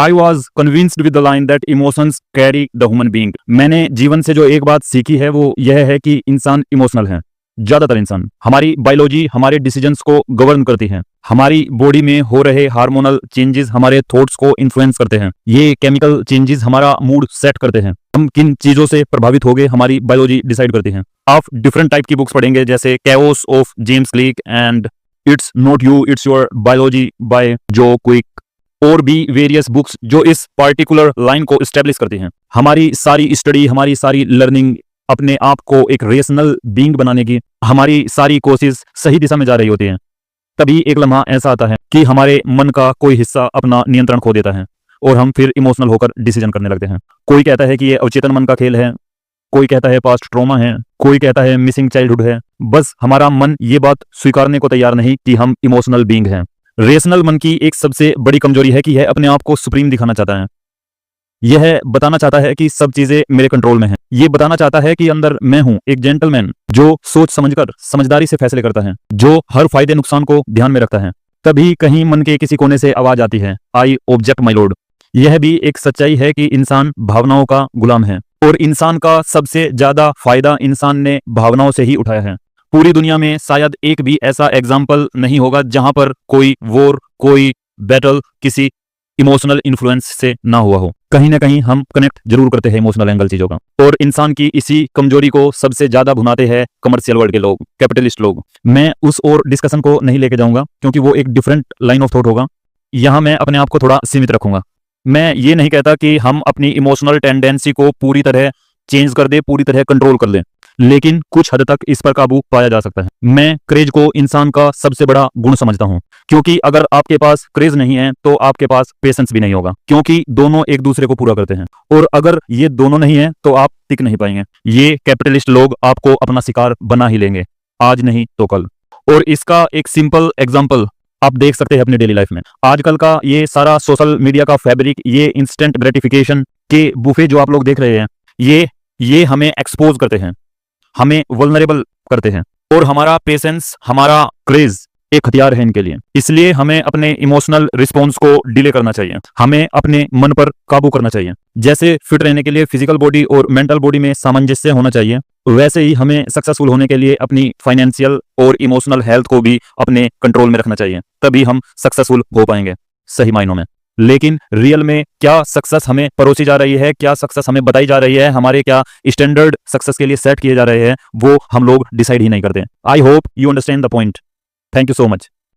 I was convinced with the line that emotions carry the human being. मैंने जीवन से जो एक बात सीखी है वो यह है कि इंसान इमोशनल है। ज्यादातर इंसान, हमारी बायोलॉजी हमारे डिसीजंस को गवर्न करती है। हमारी बॉडी में हो रहे हार्मोनल चेंजेस हमारे थॉट्स को इन्फ्लुएंस करते हैं। ये केमिकल चेंजेस हमारा मूड सेट करते हैं। हम किन चीजों से प्रभावित हो गए हमारी बायोलॉजी डिसाइड करती है। आप डिफरेंट टाइप की बुक्स पढ़ेंगे जैसे chaos of James click and it's not you it's your biology by जो क्विक, और भी वेरियस बुक्स जो इस पार्टिकुलर लाइन को एस्टेब्लिश करती हैं। हमारी सारी स्टडी, हमारी सारी लर्निंग अपने आप को एक रेशनल बीइंग बनाने की, हमारी सारी कोशिश सही दिशा में जा रही होती है। तभी एक लम्हा ऐसा आता है कि हमारे मन का कोई हिस्सा अपना नियंत्रण खो देता है और हम फिर इमोशनल होकर डिसीजन करने लगते हैं। कोई कहता है कि ये अवचेतन मन का खेल है, कोई कहता है पास्ट ट्रॉमा है, कोई कहता है मिसिंग चाइल्डहुड है। बस हमारा मन ये बात स्वीकारने को तैयार नहीं कि हम इमोशनल बीइंग हैं। रेशनल मन की एक सबसे बड़ी कमजोरी है कि यह अपने आप को सुप्रीम दिखाना चाहता है। यह बताना चाहता है कि सब चीजें मेरे कंट्रोल में हैं। ये बताना चाहता है कि अंदर मैं हूं एक जेंटलमैन जो सोच समझकर समझदारी से फैसले करता है, जो हर फायदे नुकसान को ध्यान में रखता है। तभी कहीं मन के किसी कोने से आवाज आती है, आई ऑब्जेक्ट माय लॉर्ड। यह भी एक सच्चाई है कि इंसान भावनाओं का गुलाम है और इंसान का सबसे ज्यादा फायदा इंसान ने भावनाओं से ही उठाया है। पूरी दुनिया में शायद एक भी ऐसा एग्जाम्पल नहीं होगा जहां पर कोई वॉर, कोई बैटल किसी इमोशनल इन्फ्लुएंस से ना हुआ हो। कहीं ना कहीं हम कनेक्ट जरूर करते हैं इमोशनल एंगल चीजों का, और इंसान की इसी कमजोरी को सबसे ज्यादा भुनाते हैं कमर्शियल वर्ल्ड के लोग, कैपिटलिस्ट लोग। मैं उस और डिस्कशन को नहीं लेके जाऊंगा क्योंकि वो एक डिफरेंट लाइन ऑफ थॉट होगा। यहां मैं अपने आप को थोड़ा सीमित रखूंगा। मैं ये नहीं कहता कि हम अपनी इमोशनल टेंडेंसी को पूरी तरह चेंज कर दे, पूरी तरह कंट्रोल कर लें, लेकिन कुछ हद तक इस पर काबू पाया जा सकता है। मैं क्रेज को इंसान का सबसे बड़ा गुण समझता हूं, क्योंकि अगर आपके पास क्रेज नहीं है तो आपके पास पेशेंस भी नहीं होगा, क्योंकि दोनों एक दूसरे को पूरा करते हैं। और अगर ये दोनों नहीं है तो आप टिक नहीं पाएंगे। ये कैपिटलिस्ट लोग आपको अपना शिकार बना ही लेंगे, आज नहीं तो कल। और इसका एक सिंपल एग्जाम्पल आप देख सकते हैं अपनी डेली लाइफ में। आजकल का ये सारा सोशल मीडिया का फैब्रिक, ये इंस्टेंट ग्रेटिफिकेशन के बुफे जो आप लोग देख रहे हैं, ये हमें एक्सपोज करते हैं, हमें वल्नरेबल करते हैं, और हमारा पेशेंस, हमारा क्रेज एक हथियार है इनके लिए। इसलिए हमें अपने इमोशनल रिस्पॉन्स को डिले करना चाहिए, हमें अपने मन पर काबू करना चाहिए। जैसे फिट रहने के लिए फिजिकल बॉडी और मेंटल बॉडी में सामंजस्य होना चाहिए, वैसे ही हमें सक्सेसफुल होने के लिए अपनी फाइनेंशियल और इमोशनल हेल्थ को भी अपने कंट्रोल में रखना चाहिए। तभी हम सक्सेसफुल हो पाएंगे सही मायनों में। लेकिन रियल में क्या सक्सेस हमें परोसी जा रही है, क्या सक्सेस हमें बताई जा रही है, हमारे क्या स्टैंडर्ड सक्सेस के लिए सेट किए जा रहे हैं, वो हम लोग डिसाइड ही नहीं करते। I hope you understand the point. Thank you so much.